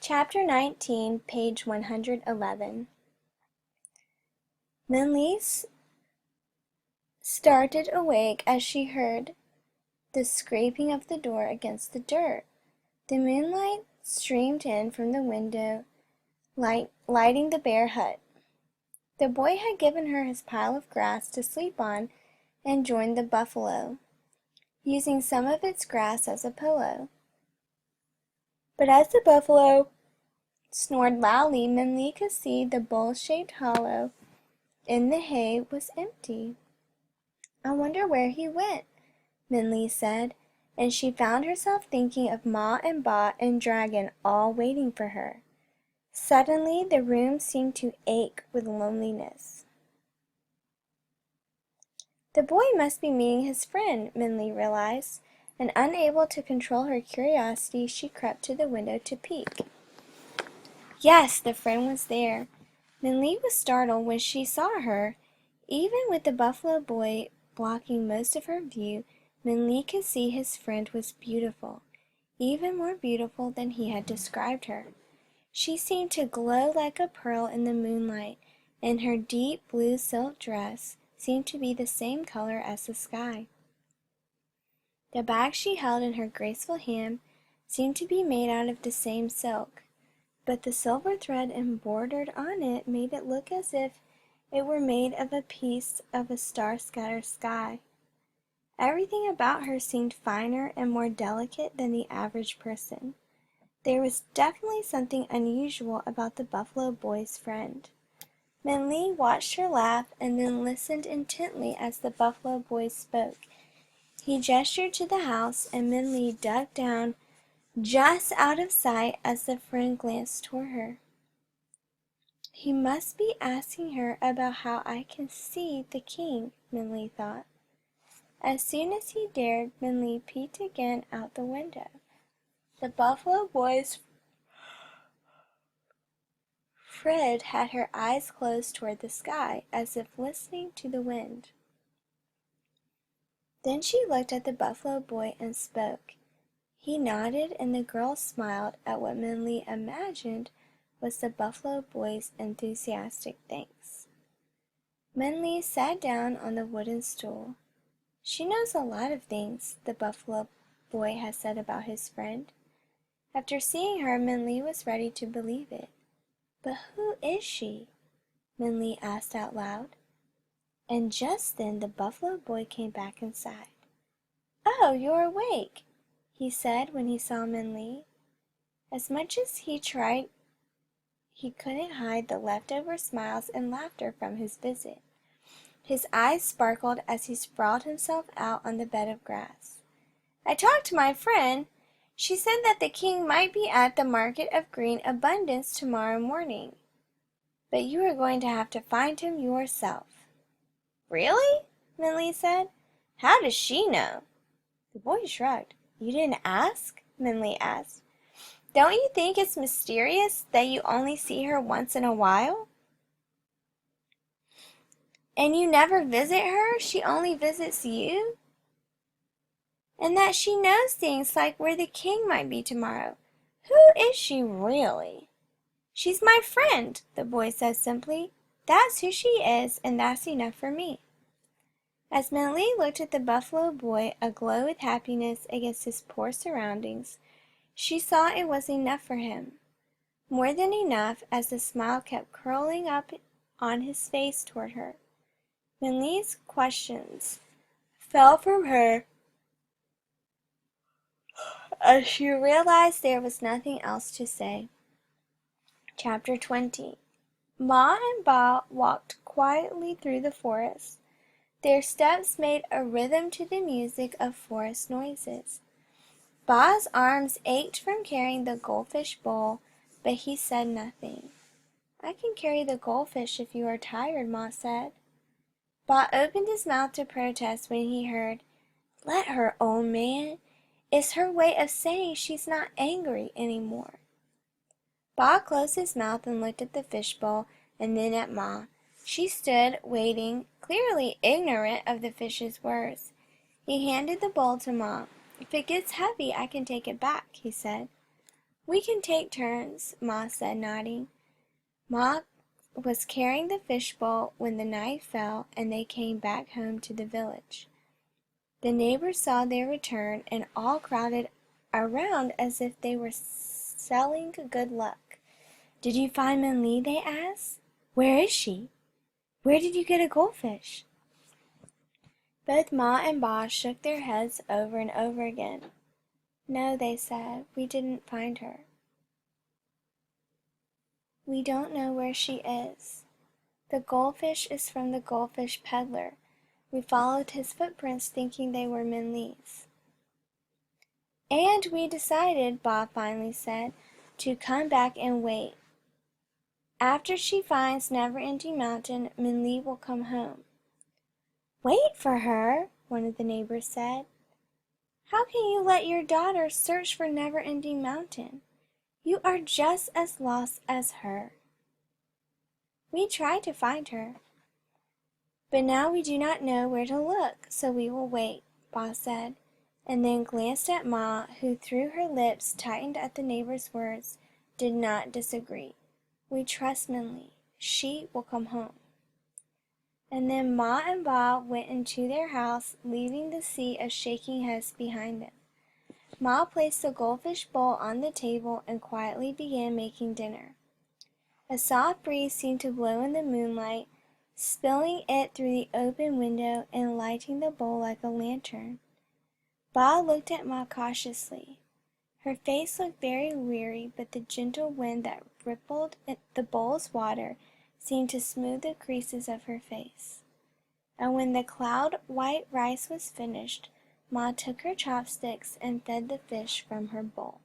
Chapter 19, page 111. Minli started awake as she heard the scraping of the door against the dirt. The moonlight streamed in from the window, lighting the bare hut. The boy had given her his pile of grass to sleep on and joined the buffalo, using some of its grass as a pillow. But as the buffalo snored loudly, Minli could see the bowl-shaped hollow in the hay was empty. "I wonder where he went," Minli said, and she found herself thinking of Ma and Ba and Dragon all waiting for her. Suddenly the room seemed to ache with loneliness. The boy must be meeting his friend, Minli realized, and unable to control her curiosity, she crept to the window to peek. Yes, the friend was there. Minli was startled when she saw her. Even with the buffalo boy blocking most of her view, Minli could see his friend was beautiful, even more beautiful than he had described her. She seemed to glow like a pearl in the moonlight, and her deep blue silk dress seemed to be the same color as the sky. The bag she held in her graceful hand seemed to be made out of the same silk, but the silver thread embroidered on it made it look as if it were made of a piece of a star-scattered sky. Everything about her seemed finer and more delicate than the average person. There was definitely something unusual about the buffalo boy's friend. Minli watched her laugh and then listened intently as the buffalo boy spoke. He gestured to the house, and Minli ducked down just out of sight as the friend glanced toward her. "He must be asking her about how I can see the king," Minli thought. As soon as he dared, Minli peeked again out the window. The buffalo boy's Fred had her eyes closed toward the sky, as if listening to the wind. Then she looked at the buffalo boy and spoke. He nodded, and the girl smiled at what Minli imagined was the buffalo boy's enthusiastic thanks. Minli sat down on the wooden stool. She knows a lot of things, the buffalo boy had said about his friend. After seeing her, Minli was ready to believe it. "But who is she?" Minli asked out loud. And just then the buffalo boy came back inside. "Oh, you're awake," he said when he saw Minli. As much as he tried, he couldn't hide the leftover smiles and laughter from his visit. His eyes sparkled as he sprawled himself out on the bed of grass. "I talked to my friend. She said that the king might be at the Market of Green Abundance tomorrow morning. But you are going to have to find him yourself." "Really?" Minli said. "How does she know?" The boy shrugged. "You didn't ask?" Minli asked. "Don't you think it's mysterious that you only see her once in a while? And you never visit her? She only visits you? And that she knows things like where the king might be tomorrow. Who is she really?" "She's my friend," the boy said simply. "That's who she is, and that's enough for me." As Minli looked at the buffalo boy, aglow with happiness against his poor surroundings, she saw it was enough for him. More than enough, as the smile kept curling up on his face toward her. Minli's questions fell from her as she realized there was nothing else to say. Chapter 20. Ma and Ba walked quietly through the forest. Their steps made a rhythm to the music of forest noises. Ba's arms ached from carrying the goldfish bowl, but he said nothing. "I can carry the goldfish if you are tired," Ma said. Ba opened his mouth to protest when he heard, "Let her, old man. It's her way of saying she's not angry anymore." Ba closed his mouth and looked at the fishbowl and then at Ma. She stood, waiting, clearly ignorant of the fish's words. He handed the bowl to Ma. "If it gets heavy, I can take it back," he said. We can take turns, Ma said, nodding. Ma was carrying the fishbowl when the night fell and they came back home to the village. The neighbors saw their return and all crowded around as if they were selling good luck. Did you find Min Li? They asked. Where is she? Where did you get a goldfish? Both Ma and Ba shook their heads over and over again. No, they said, we didn't find her. We don't know where she is. The goldfish is from the goldfish peddler. We followed his footprints thinking they were Min Li's. And we decided, Ba finally said, to come back and wait. After she finds Never-Ending Mountain, Min Li will come home. Wait for her, one of the neighbors said. How can you let your daughter search for Never-Ending Mountain? You are just as lost as her. We tried to find her, but now we do not know where to look, so we will wait, Ba said, and then glanced at Ma, who, through her lips tightened at the neighbor's words, did not disagree. We trust Min Li. She will come home. And then Ma and Ba went into their house, leaving the sea of shaking heads behind them. Ma placed the goldfish bowl on the table and quietly began making dinner. A soft breeze seemed to blow in the moonlight, spilling it through the open window and lighting the bowl like a lantern. Ba looked at Ma cautiously. Her face looked very weary, but the gentle wind that rippled the bowl's water seemed to smooth the creases of her face. And when the cloud-white rice was finished, Ma took her chopsticks and fed the fish from her bowl.